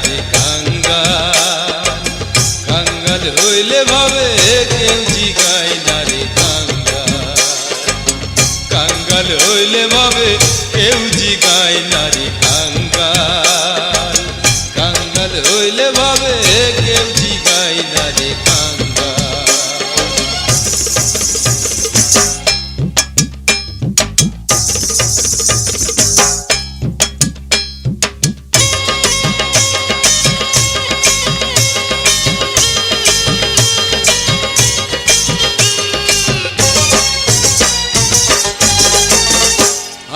রে কাঙ্গাল, কাঙ্গাল হইলে ভাবে কেউ জিগায় না রে কাঙ্গাল, কাঙ্গাল হইলে ভাবে কেউ জিগায় না রে কাঙ্গাল, কাঙ্গাল হইলে ভাবে কেউ জিগায় না রে কাঙ্গাল।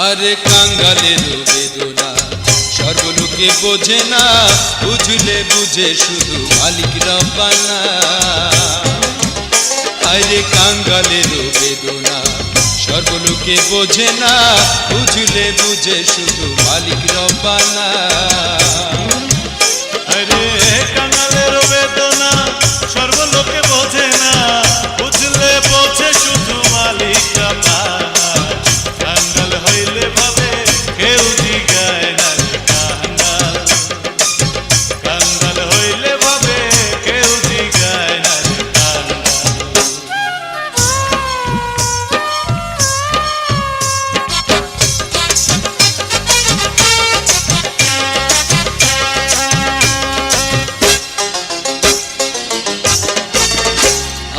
আরে কাঙ্গালের বেদনা সর্বলোকে বোঝে না, বুঝলে বুঝে শুধু মালিক রব্বানা। আরে কাঙ্গালের বেদনা সর্বলোকে বোঝে না, বুঝলে বুঝে শুধু মালিক রব্বানা। আরে কাঙ্গালের বেদনা সর্বলোকে বোঝে না, বুঝলে বোঝে শুধু মালিক রব্বানা। কাঙ্গাল হইলে ভাবে কেউ জিগায় না রে কাঙ্গাল, কাঙ্গাল হইলে ভাবে কেউ জিগায় না রে কাঙ্গাল।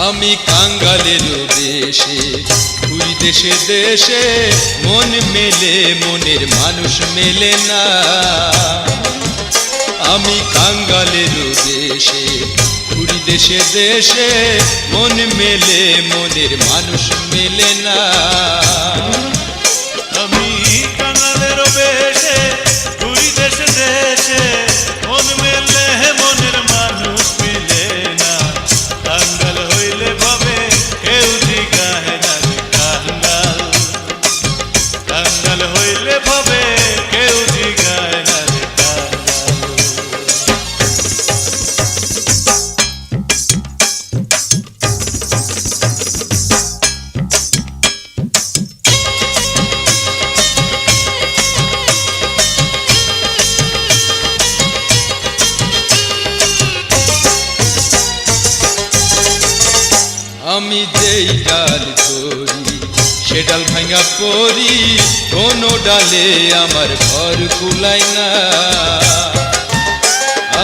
আমি কাঙ্গালের দেশে ঘুরি দেশে দেশে, মন মেলে মনের মানুষ মেলে না। আমি কাঙ্গালের দেশে ঘুরি দেশে দেশে, মন মেলে মনের মানুষ মেলে না। আমি কাঙ্গালের বেশে ঘুরি দেশে দেশে, মন মেলে মনের মানুষ মিলে না। কাঙ্গাল হইলে ভাবে কেউ জিগায় না রে কাঙ্গাল, কাঙ্গাল হইলে ভাবে কেউ জিগায় না রে কাঙ্গাল। আমি যেই ডাল করি সে ডাল ভাঙা পড়ি, কোনো ডালে আমার ঘর কুলায় না।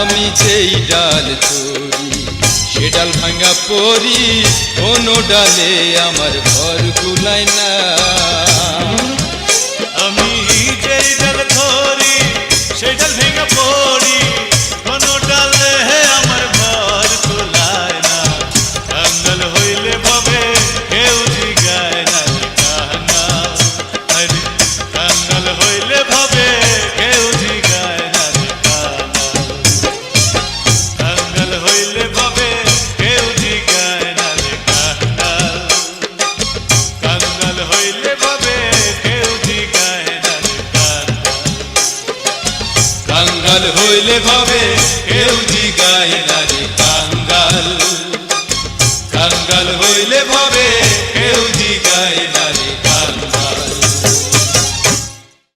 আমি যেই ডাল করি সে ডাল ভাঙা পড়ি, কোনো ডালে আমার ঘর কুলায় না। আমি যেই ডাল ধরি সেই ডাল ভেঙে পড়ি, কোনো ডালে আমার ঘর কুলায় না। কাঙ্গাল হইলে ভাবে কেউ জিগায় না রে কাঙ্গাল, আরে কাঙ্গাল হইলে ভাবে কেউ জিগায় না রে কাঙ্গাল, কাঙ্গাল হইলে ভাবে কেউ জিগায় না রে কাঙ্গাল, কাঙ্গাল হইলে ভাবে কেউ জিগায় না রে কাঙ্গাল, কাঙ্গাল হইলে ভাবে কেউ জিগায় না রে কাঙ্গাল, কাঙ্গাল হইলে ভাবে কেউ জিগায় না।